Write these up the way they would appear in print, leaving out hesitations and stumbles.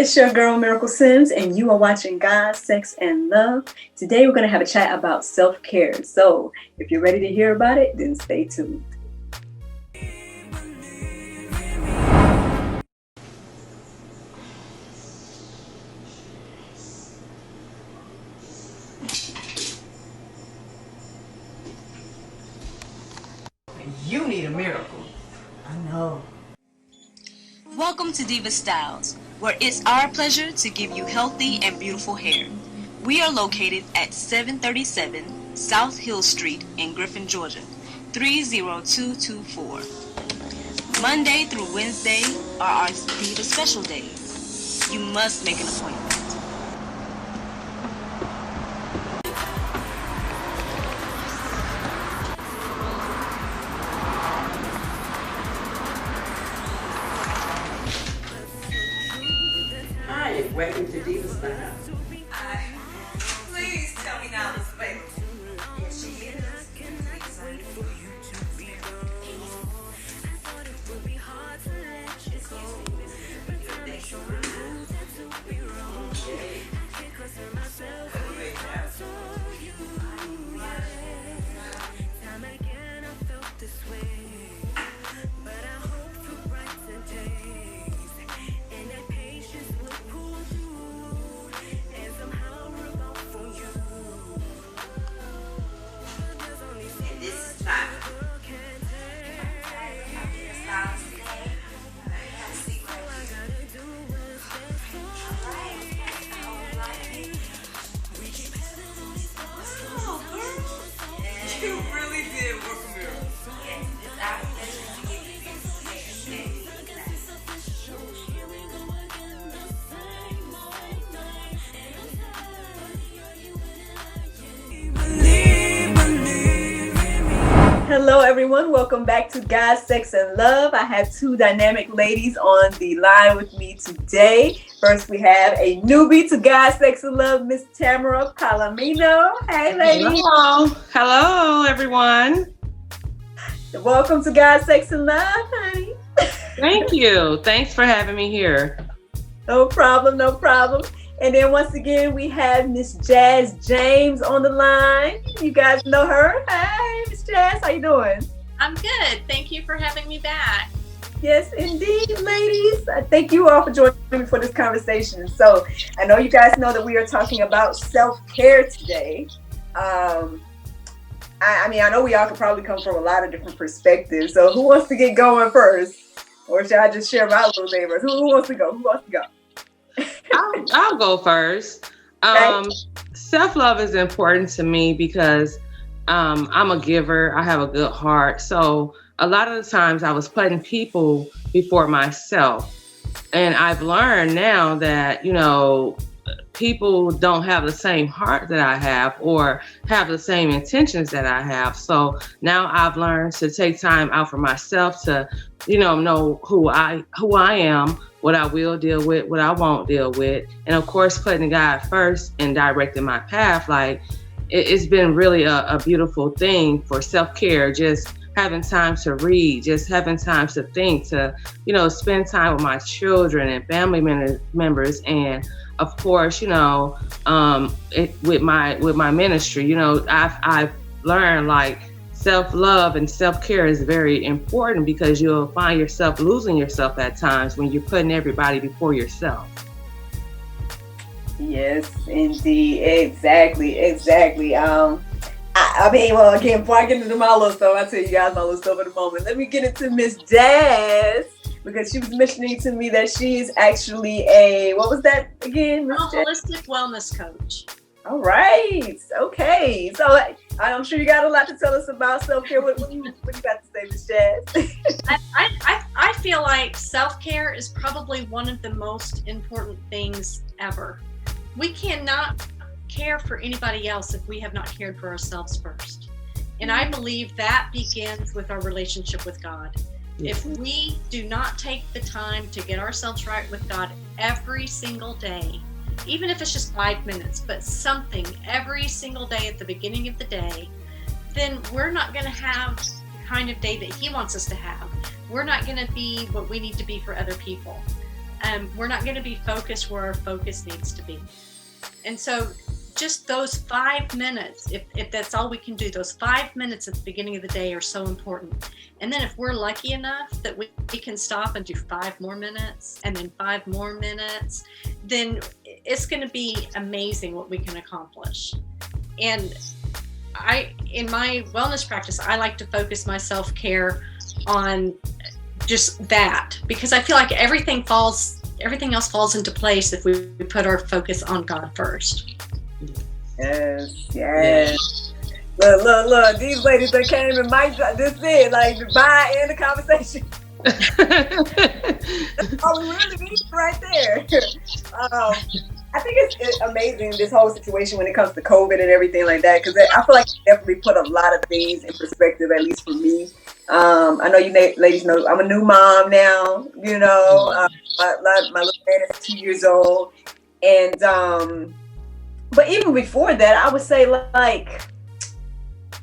It's your girl Miracle Sims, and you are watching God, Sex, and Love. Today, we're going to have a chat about self-care. So, if you're ready to hear about it, then stay tuned. You need a miracle. I know. Welcome to Diva Styles, where it's our pleasure to give you healthy and beautiful hair. We are located at 737 South Hill Street in Griffin, Georgia, 30224. Monday through Wednesday are our Diva special days. You must make an appointment. Hi, welcome to Diva Style. Please tell me now this baby. Yes, she is. You really did work a miracle. Yes, it's our pleasure to give you Hello, everyone. Welcome back to God, Sex, and Love. I have two dynamic ladies on the line with me today. First, we have a newbie to God, Sex, and Love, Miss Tamara Palomino. Hey, ladies. Hello, everyone. Welcome to God, Sex, and Love, honey. Thank you. Thanks for having me here. No problem, no problem. And then once again, we have Miss Jazz James on the line. You guys know her. Hey, Miss Jazz, how you doing? I'm good. Thank you for having me back. Yes, indeed, ladies. Thank you all for joining me for this conversation. So I know you guys know that we are talking about self-care today. I know we all could probably come from a lot of different perspectives. So who wants to get going first? Or should I just share my little neighbors? Who wants to go? Who wants to go? I'll go first. Self-love is important to me because I'm a giver. I have a good heart. So a lot of the times I was putting people before myself. And I've learned now that, people don't have the same heart that I have or have the same intentions that I have. So now I've learned to take time out for myself to, know who I am, what I will deal with, what I won't deal with. And of course, putting God first and directing my path. Like it's been really a beautiful thing for self-care, just having time to read, just having time to think, to, spend time with my children and family members. And of course, with my ministry, I've learned like self-love and self-care is very important because you'll find yourself losing yourself at times when you're putting everybody before yourself. Yes, indeed. Exactly. Again, before I get into my little stuff, I'll tell you guys my little stuff in a moment. Let me get into Miss Jazz, because she was mentioning to me that she's actually what was that again, Miss Jazz? Holistic wellness coach. All right. Okay. So I'm sure you got a lot to tell us about self-care. What you got to say, Miss Jazz? I feel like self-care is probably one of the most important things ever. We cannot care for anybody else if we have not cared for ourselves first. And I believe that begins with our relationship with God. If we do not take the time to get ourselves right with God every single day, even if it's just 5 minutes, but something every single day at the beginning of the day, then we're not going to have the kind of day that He wants us to have. We're not going to be what we need to be for other people. we're not going to be focused where our focus needs to be. And so just those 5 minutes, if that's all we can do, those 5 minutes at the beginning of the day are so important. And then if we're lucky enough that we can stop and do 5 more minutes and then 5 more minutes, then it's going to be amazing what we can accomplish. And in my wellness practice, I like to focus my self-care on just that, because I feel like everything else falls into place if we put our focus on God first. Yes. Look, these ladies that came and mic this is like goodbye, end the conversation. That's all we really need right there. I think it's amazing, this whole situation when it comes to COVID and everything like that, because I feel like it definitely put a lot of things in perspective, at least for me. I know you ladies know I'm a new mom now, you know. My little man is 2 years old. And but even before that, I would say, like,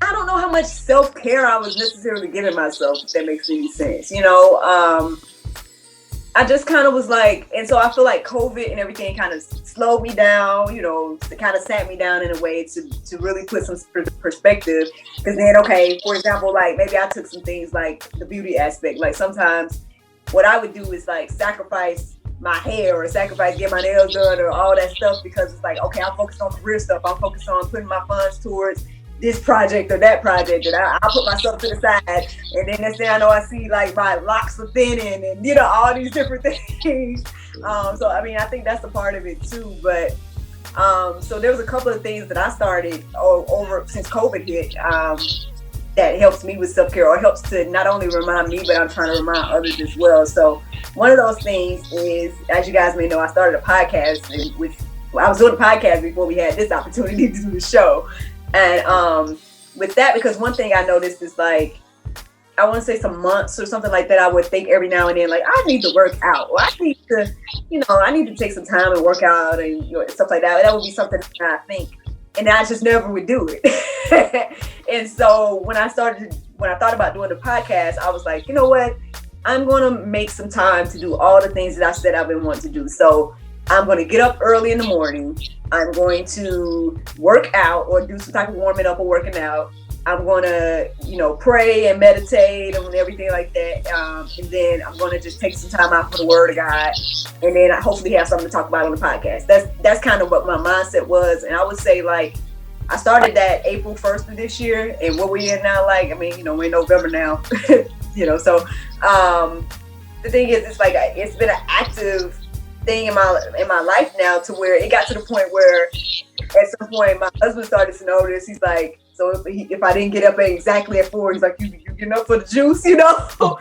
I don't know how much self-care I was necessarily giving myself, if that makes any sense. You know, I just kind of was like, and so I feel like COVID and everything kind of slowed me down, you know, it kind of sat me down in a way to really put some perspective. Because then, okay, for example, like maybe I took some things like the beauty aspect. Like sometimes what I would do is like sacrifice my hair or sacrifice get my nails done or all that stuff, because it's like, okay, I'm focused on career stuff. I'm focused on putting my funds towards this project or that project, and I put myself to the side, and then next thing I know, I see like my locks are thinning and, you know, all these different things. So I mean, I think that's a part of it too. But so there was a couple of things that I started over since COVID hit that helps me with self-care, or helps to not only remind me, but I'm trying to remind others as well. So one of those things is, as you guys may know, I started a podcast, I was doing a podcast before we had this opportunity to do the show. And with that, because one thing I noticed is like, I want to say some months or something like that, I would think every now and then, like, I need to work out, or I need to, you know, I need to take some time and work out and, you know, stuff like that. That would be something that I think, and I just never would do it. And so when I thought about doing the podcast, I was like, you know what? I'm going to make some time to do all the things that I said I've been wanting to do. So I'm going to get up early in the morning. I'm going to work out or do some type of warming up or working out. I'm going to, you know, pray and meditate and everything like that. And then I'm going to just take some time out for the Word of God. And then I hopefully have something to talk about on the podcast. That's kind of what my mindset was. And I would say, like, I started that April 1st of this year. And what we're in now, like, I mean, you know, we're in November now. You know, so the thing is, it's like, it's been an active thing in my life now, to where it got to the point where at some point my husband started to notice. He's like, so if I didn't get up exactly at 4, he's like, you getting up for the juice, you know? So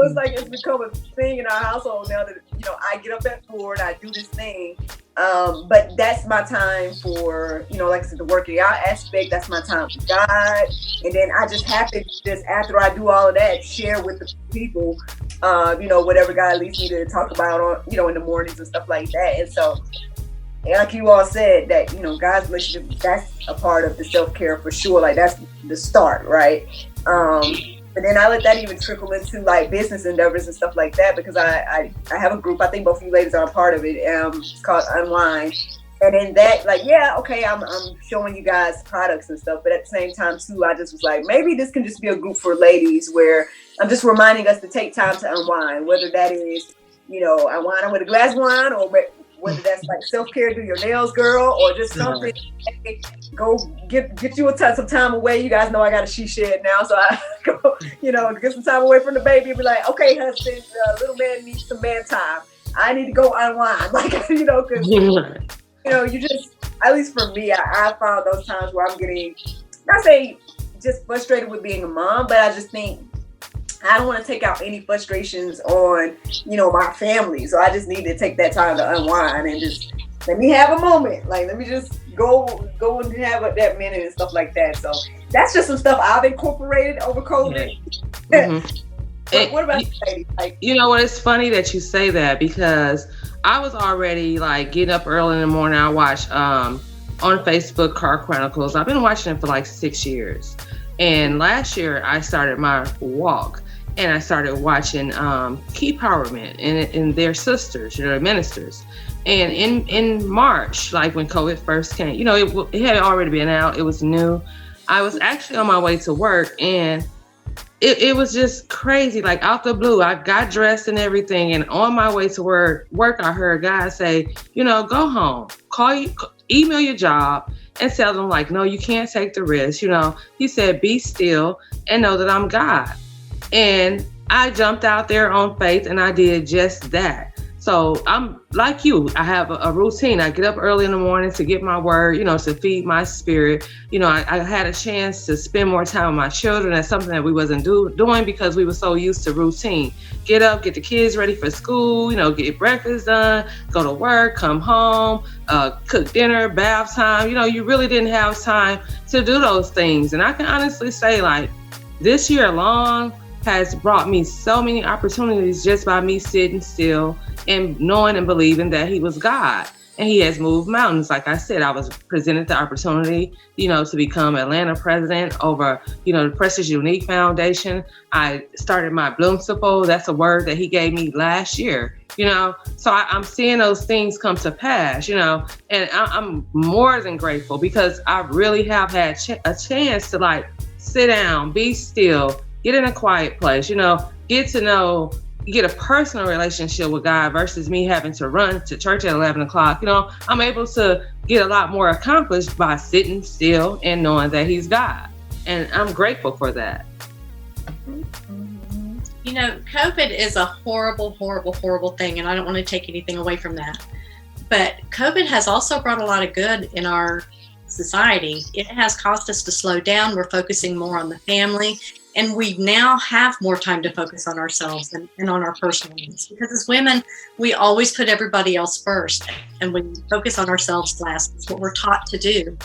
it's like, it's become a thing in our household now that, you know, I get up at 4 and I do this thing. But that's my time for, you know, like I said, the working out aspect. That's my time for God. And then I just happen to just, after I do all of that, share with the people, you know, whatever God leads me to talk about on, you know, in the mornings and stuff like that. And so, like you all said, that, you know, God's relationship, that's a part of the self-care for sure. Like, that's the start, right? But then I let that even trickle into like business endeavors and stuff like that, because I have a group. I think both of you ladies are a part of it. It's called Unwind. And in that, like, yeah, okay, I'm showing you guys products and stuff, but at the same time too, I just was like, maybe this can just be a group for ladies where I'm just reminding us to take time to unwind, whether that is, you know, unwinding with a glass of wine, or whether that's like self-care, do your nails, girl, or just something. Hey, go get you some time away. You guys know I got a she shed now, so I go, you know, get some time away from the baby and be like, okay, husband, little man needs some man time. I need to go unwind, like, you know, because you know, you just, at least for me, I found those times where I'm getting, not say just frustrated with being a mom, but I just think I don't want to take out any frustrations on, you know, my family. So I just need to take that time to unwind and just let me have a moment. Like, let me just go and have that minute and stuff like that. So that's just some stuff I've incorporated over COVID. Mm-hmm. What about you, ladies? Like, you know what? It's funny that you say that, because I was already like getting up early in the morning. I watch on Facebook Car Chronicles. I've been watching it for like 6 years. And last year I started my walk. and I started watching Key Powerment and their sisters, their ministers. And in March, like when COVID first came, it had already been out. It was new. I was actually on my way to work, and it was just crazy. Like out the blue, I got dressed and everything, and on my way to work, I heard God say, go home, email your job, and tell them like, no, you can't take the risk. He said, be still and know that I'm God. And I jumped out there on faith, and I did just that. So I'm like you. I have a routine. I get up early in the morning to get my word, to feed my spirit. I had a chance to spend more time with my children. That's something that we wasn't doing because we were so used to routine. Get up, get the kids ready for school, get breakfast done, go to work, come home, cook dinner, bath time. You really didn't have time to do those things. And I can honestly say, like, this year alone has brought me so many opportunities just by me sitting still and knowing and believing that he was God. And he has moved mountains. Like I said, I was presented the opportunity, to become Atlanta president over, the Precious Unique Foundation. I started my Bloomsicle. That's a word that he gave me last year, So I'm seeing those things come to pass, and I'm more than grateful because I really have had a chance to like sit down, be still, get in a quiet place, get to know, get a personal relationship with God versus me having to run to church at 11 o'clock. I'm able to get a lot more accomplished by sitting still and knowing that he's God. And I'm grateful for that. COVID is a horrible, horrible, horrible thing. And I don't want to take anything away from that. But COVID has also brought a lot of good in our society. It has caused us to slow down. We're focusing more on the family. And we now have more time to focus on ourselves and on our personal needs. Because as women, we always put everybody else first, and we focus on ourselves last. It's what we're taught to do.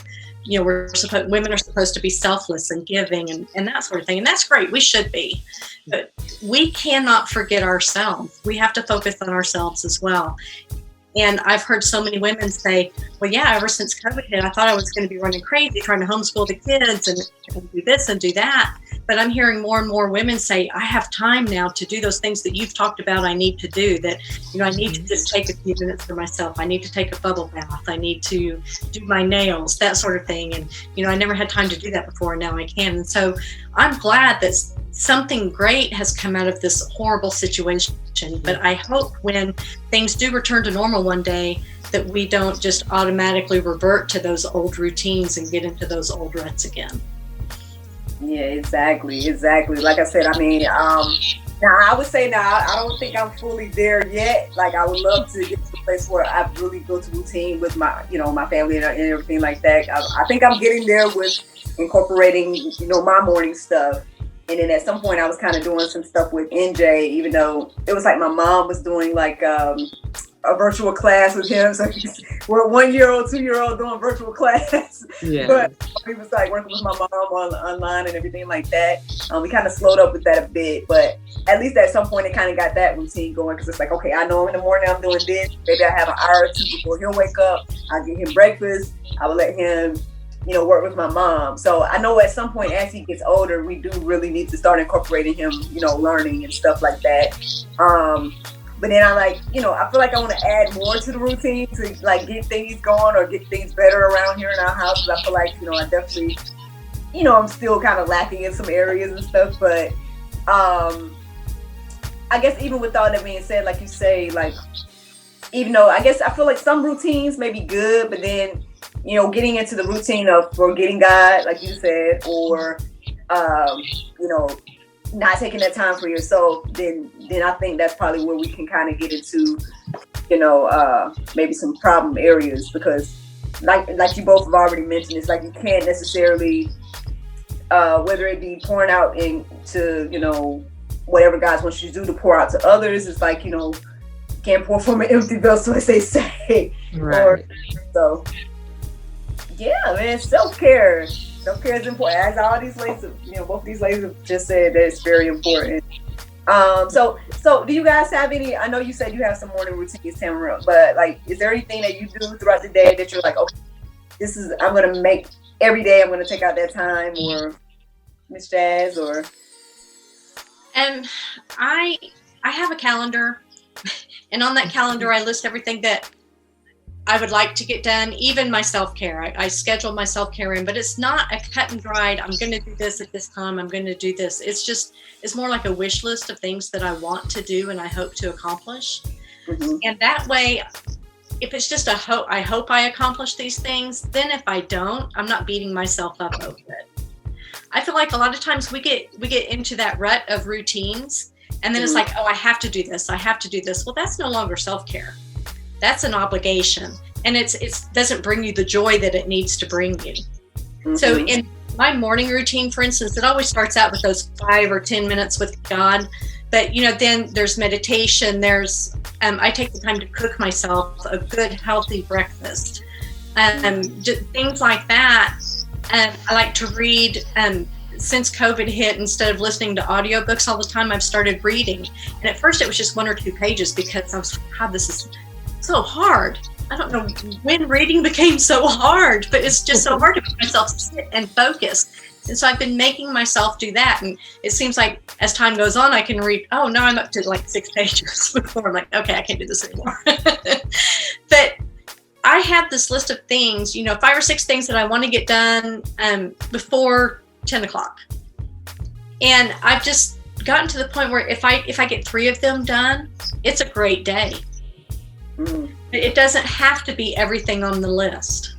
Women are supposed to be selfless and giving and that sort of thing. And that's great. We should be. But we cannot forget ourselves. We have to focus on ourselves as well. And I've heard so many women say, well, yeah, ever since COVID hit, I thought I was going to be running crazy trying to homeschool the kids and do this and do that. But I'm hearing more and more women say, I have time now to do those things that you've talked about I need to do, that, I need to just take a few minutes for myself. I need to take a bubble bath. I need to do my nails, that sort of thing. And, I never had time to do that before, and now I can. And so I'm glad that something great has come out of this horrible situation. But I hope when things do return to normal one day, that we don't just automatically revert to those old routines and get into those old ruts again. Yeah, exactly. Like I said, now I would say I don't think I'm fully there yet. Like I would love to get to a place where I really built a routine with my, my family and everything like that. I think I'm getting there with incorporating, my morning stuff. And then at some point I was kind of doing some stuff with NJ, even though it was like my mom was doing like a virtual class with him. So we're 1-year-old, 2-year-old doing virtual class. Yeah. But he was like working with my mom online and everything like that. We kind of slowed up with that a bit, but at least at some point it kind of got that routine going, because it's like, okay, I know in the morning I'm doing this. Maybe I have an hour or two before he'll wake up. I'll get him breakfast. I will let him work with my mom. So I know at some point as he gets older, we do really need to start incorporating him, learning and stuff like that. But then I feel like I want to add more to the routine to like get things going or get things better around here in our house. Because I feel like, I definitely, I'm still kind of lacking in some areas and stuff. But I guess even with all that being said, like you say, like, even though I guess I feel like some routines may be good, but then, getting into the routine of forgetting God, like you said, or, not taking that time for yourself, then I think that's probably where we can kind of get into, maybe some problem areas, because like you both have already mentioned, it's like you can't necessarily, whether it be pouring out into, whatever God wants you to do to pour out to others, it's like, can't pour from an empty vessel, as they say. Right. So, yeah, man, self-care. Self-care is important. As all these ladies, both these ladies have just said that it's very important. So do you guys have any, I know you said you have some morning routines, Tamara, but like, is there anything that you do throughout the day that you're like, okay, I'm going to make every day, I'm going to take out that time, or Miss Jazz, or? And I have a calendar, and on that calendar I list everything that I would like to get done, even my self-care. I schedule my self-care in, but it's not a cut and dried, I'm going to do this at this time, I'm going to do this. It's more like a wish list of things that I want to do and I hope to accomplish. Mm-hmm. And that way, if it's just I hope I accomplish these things, then if I don't, I'm not beating myself up over it. I feel like a lot of times we get into that rut of routines, and then it's like, oh, I have to do this, I have to do this. Well, that's no longer self-care. That's an obligation, and it doesn't bring you the joy that it needs to bring you. Mm-hmm. So in my morning routine, for instance, it always starts out with those 5 or 10 minutes with God. But, then there's meditation. There's I take the time to cook myself a good, healthy breakfast. Just things like that. I like to read. Since COVID hit, instead of listening to audiobooks all the time, I've started reading. And at first it was just 1 or 2 pages because I was like, God, this is so hard. I don't know when reading became so hard, but it's just so hard to make myself sit and focus. And so I've been making myself do that. And it seems like as time goes on, I can read, oh, now I'm up to like 6 pages before I'm like, okay, I can't do this anymore. But I have this list of things, 5 or 6 things that I want to get done before 10 o'clock. And I've just gotten to the point where if I get 3 of them done, it's a great day. It doesn't have to be everything on the list.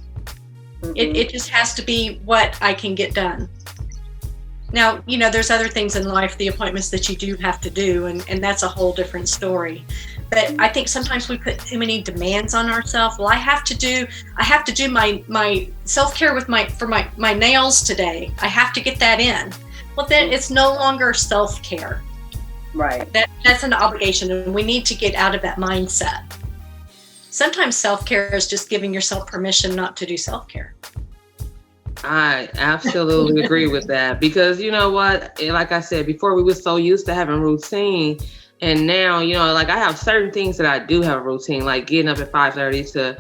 It just has to be what I can get done. Now, there's other things in life, the appointments that you do have to do, and that's a whole different story. But I think sometimes we put too many demands on ourselves. Well, I have to do my self-care with my nails today. I have to get that in. Well, then it's no longer self-care. Right. That's an obligation, and we need to get out of that mindset. Sometimes self-care is just giving yourself permission not to do self-care. I absolutely agree with that, because you know what, like I said before, we were so used to having routine, and now, like I have certain things that I do have a routine, like getting up at 5:30 to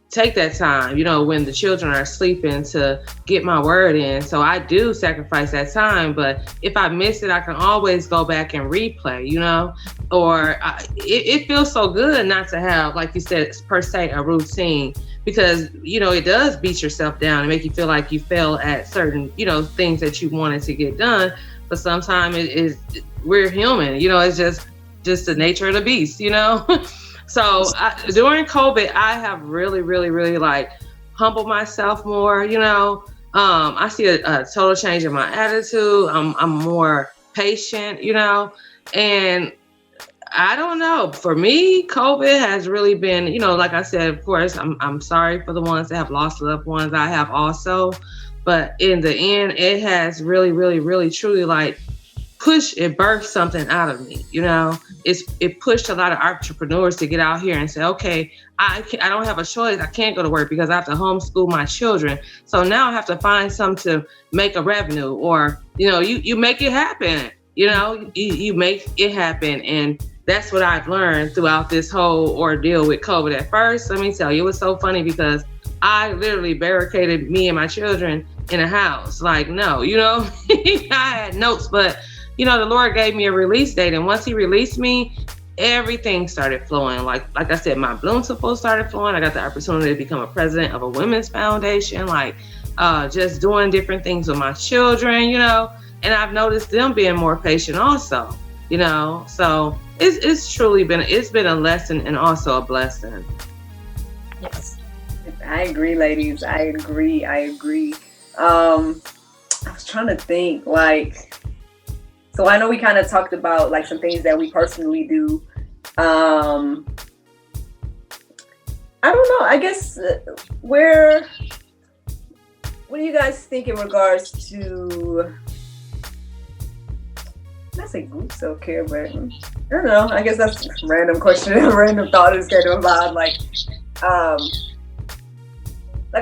take that time, when the children are sleeping, to get my word in. So I do sacrifice that time, but if I miss it, I can always go back and replay, or it feels so good not to have, like you said, per se, a routine, because, it does beat yourself down and make you feel like you fail at certain, things that you wanted to get done. But sometimes we're human, it's just the nature of the beast, So during COVID, I have really, really, really humbled myself more. I see a total change in my attitude. I'm more patient, and I don't know. For me, COVID has really been, like I said, of course, I'm sorry for the ones that have lost loved ones. I have also, but in the end, it has really, really, really, truly birthed something out of me. It pushed a lot of entrepreneurs to get out here and say, okay, I don't have a choice. I can't go to work because I have to homeschool my children. So now I have to find something to make a revenue, or, you make it happen, you make it happen. And that's what I've learned throughout this whole ordeal with COVID. At first, let me tell you, it was so funny because I literally barricaded me and my children in a house. Like, no, I had notes, but the Lord gave me a release date. And once he released me, everything started flowing. Like I said, my Bloom Support started flowing. I got the opportunity to become a president of a women's foundation, just doing different things with my children, and I've noticed them being more patient also, so it's truly been a lesson and also a blessing. Yes. I agree, ladies. I agree. I was trying to think, so I know we kind of talked about some things that we personally do. I don't know. I guess what do you guys think in regards to, I say group self-care, but I don't know. I guess that's a random question, a random thought is kind of about like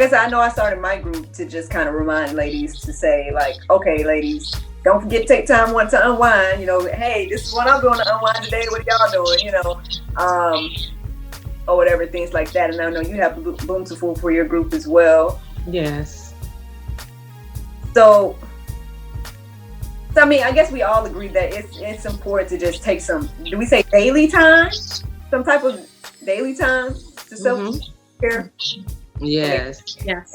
I said, I know I started my group to just kind of remind ladies to say okay, ladies, don't forget to take time once to unwind. Hey, this is what I'm doing to unwind today. What are y'all doing? Or whatever, things like that. And I know you have Bloom to Fool for your group as well. Yes. So So I mean, I guess we all agree that it's important to just take some. Do we say daily time? Some type of daily time to self care. Yes. Yes.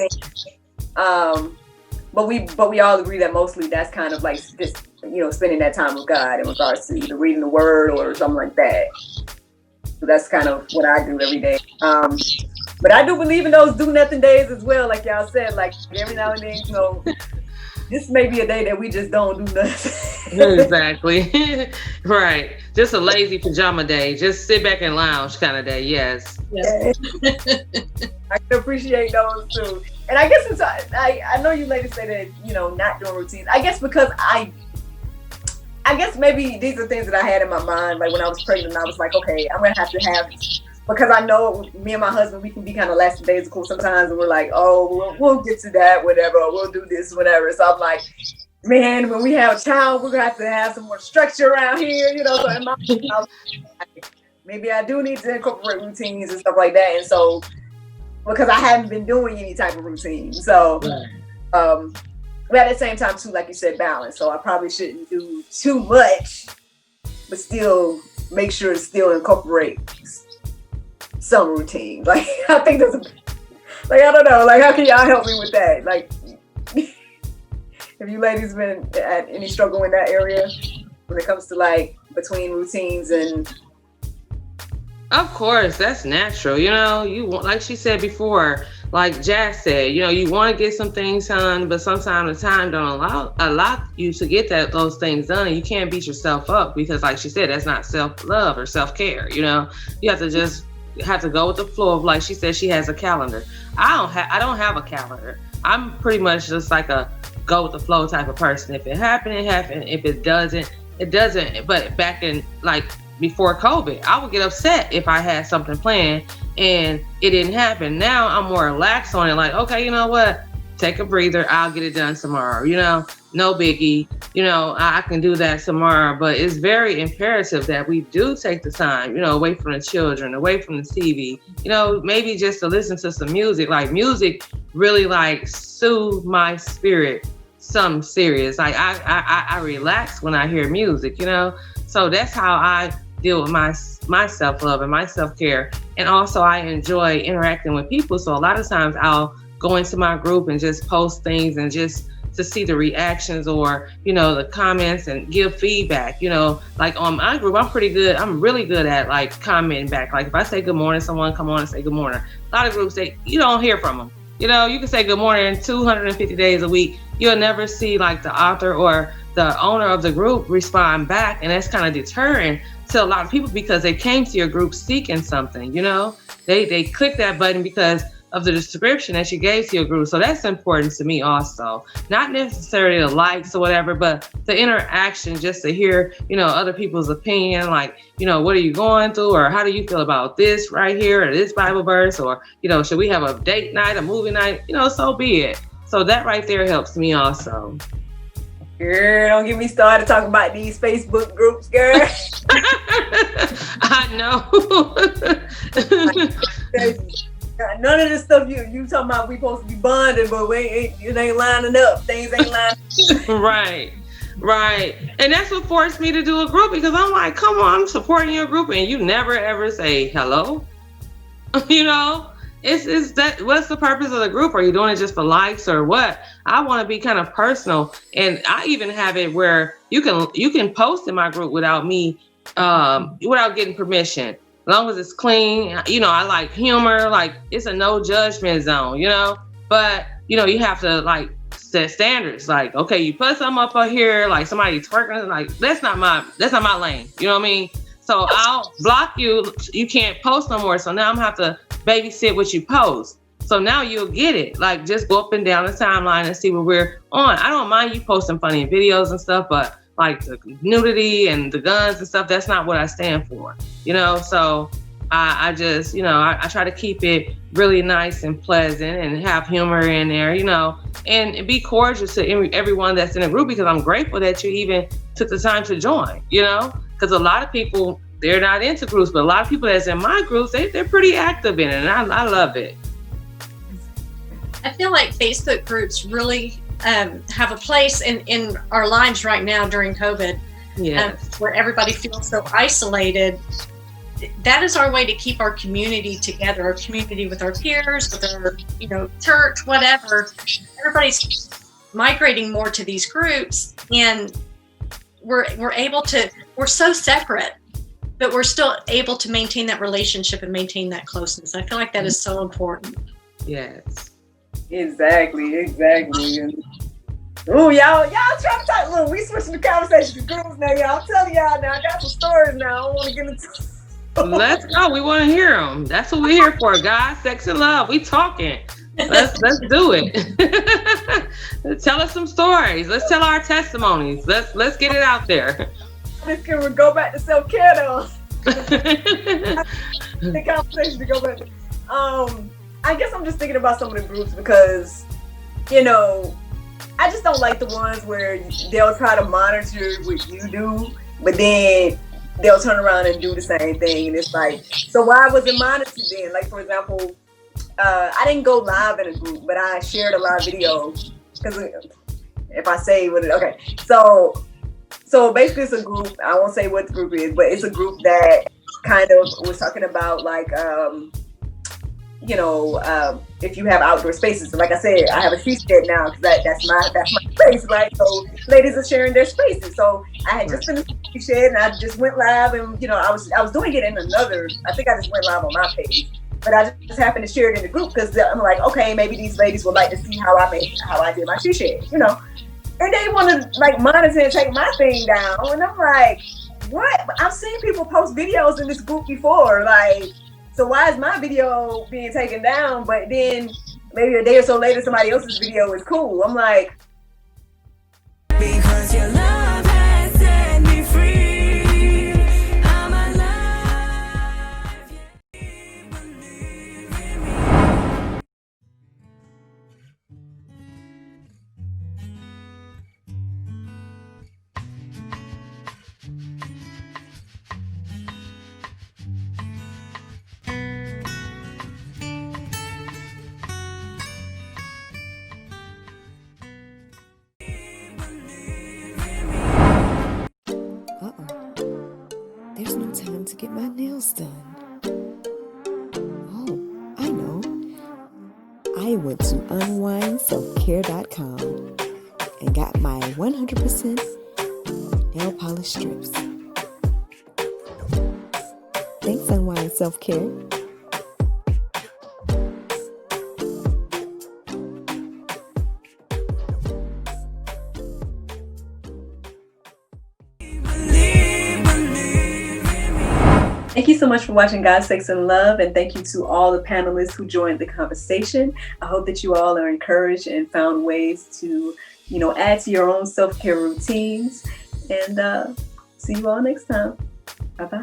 But we all agree that mostly that's kind of like just spending that time with God in regards to either reading the Word or something like that. So that's kind of what I do every day. But I do believe in those do nothing days as well, like y'all said. Like every now and then, this may be a day that we just don't do nothing. Exactly. Right. Just a lazy pajama day. Just sit back and lounge kind of day. Yes. Yes. I can appreciate those too. And I guess I know you ladies say that, not doing routines. I guess because I guess maybe these are things that I had in my mind. Like when I was pregnant, I was like, okay, I'm going to have, because I know me and my husband, we can be kind of lackadaisical sometimes. And we're like, oh, we'll get to that, whatever. Or we'll do this, whatever. So I'm like, man, when we have a child, we're going to have some more structure around here, So in my mind, I was like, maybe I do need to incorporate routines and stuff like that. And so, because I haven't been doing any type of routine. So, but at the same time too, like you said, balance. So I probably shouldn't do too much, but still make sure to still incorporate some routine. Like I think there's I don't know, like how can y'all help me with that? Like have you ladies been at any struggle in that area when it comes to like between routines and? Of course, that's natural. You want, like she said before, like Jazz said, you want to get some things done, but sometimes the time don't allow you to get those things done. You can't beat yourself up because, like she said, that's not self-love or self-care. You have to go with the flow of, like she said, she has a calendar. I don't have a calendar. I'm pretty much just like a go with the flow type of person. If it happened, it happened. If it doesn't, it doesn't. But back in before COVID, I would get upset if I had something planned and it didn't happen. Now I'm more relaxed on it. Like, okay, you know what? Take a breather. I'll get it done tomorrow. No biggie. I can do that tomorrow. But it's very imperative that we do take the time, away from the children, away from the TV, maybe just to listen to some music. Like music really soothe my spirit. Something serious. Like I relax when I hear music, So that's how I deal with my self-love and my self-care. And also I enjoy interacting with people. So a lot of times I'll go into my group and just post things and just to see the reactions or, the comments and give feedback. Like on my group, I'm really good at commenting back. Like if I say good morning, someone come on and say good morning. A lot of groups, you don't hear from them. You can say good morning 250 days a week. You'll never see the author or the owner of the group respond back. And that's kind of deterring to a lot of people because they came to your group seeking something, they click that button because of the description that you gave to your group. So that's important to me also. Not necessarily the likes or whatever, but the interaction just to hear, other people's opinion, what are you going through? Or how do you feel about this right here or this Bible verse? Or, should we have a date night, a movie night? So be it. So that right there helps me also. Girl, don't get me started talking about these Facebook groups, girl. I know. None of this stuff you talking about we supposed to be bonding, but it ain't lining up. Things ain't lining up. Right. And that's what forced me to do a group because I'm like, come on, I'm supporting your group and you never ever say hello. It's that what's the purpose of the group? Are you doing it just for likes or what? I want to be kind of personal. And I even have it where you can post in my group without me without getting permission. As long as it's clean, I like humor, it's a no judgment zone, but you have to set standards. Okay, you put something up here, somebody twerking, that's not my lane. You know what I mean? So I'll block you. You can't post no more. So now I'm gonna have to babysit what you post. So now you'll get it. Just go up and down the timeline and see what we're on. I don't mind you posting funny videos and stuff, but the nudity and the guns and stuff, that's not what I stand for, so I just, I try to keep it really nice and pleasant and have humor in there, and be cordial to everyone that's in the group because I'm grateful that you even took the time to join, because a lot of people, they're not into groups, but a lot of people that's in my groups, they're pretty active in it and I love it. I feel like Facebook groups really have a place in our lives right now during COVID, Yes. where everybody feels so isolated. That is our way to keep our community together, our community with our peers, with our, church, whatever. Everybody's migrating more to these groups, and we're so separate, but we're still able to maintain that relationship and maintain that closeness. I feel like that is so important. Yes. Exactly. Ooh, y'all trying to talk. Look, we switching the conversation to groups now, y'all. I'm telling y'all now, I got some stories now. I don't want to get into. Let's go. We want to hear them. That's what we're here for, guys. Sex and love. We talking. Let's do it. Tell us some stories. Let's tell our testimonies. Let's get it out there. This can go back to self-care though. The conversation to go back to. I guess I'm just thinking about some of the groups because, I just don't like the ones where they'll try to monitor what you do, but then they'll turn around and do the same thing. And it's like, so why was it monitored then? Like, for example, I didn't go live in a group, but I shared a live video. Because if I say what it, okay. So basically it's a group, I won't say what the group is, but it's a group that kind of was talking about like, if you have outdoor spaces. So like I said, I have a she shed now because that's my space, right? So ladies are sharing their spaces. So I had just finished the she shed and I just went live, and I was doing it in another. I think I just went live on my page, but I just happened to share it in the group because I'm like, okay, maybe these ladies would like to see how I did my she shed, and they want to like monitor and take my thing down, and I'm like, what? I've seen people post videos in this group before, like. So why is my video being taken down, but then maybe a day or so later somebody else's video is cool? I'm like, because your love has set me free. I'm alive. Believe in me. There's no time to get my nails done. Oh, I know. I went to unwindselfcare.com and got my 100% nail polish strips. Thanks, Unwind Self Care. thank you so much for watching God, Sex, and Love, and thank you to all the panelists who joined the conversation. I hope that you all are encouraged and found ways to, add to your own self-care routines. And see you all next time. Bye-bye.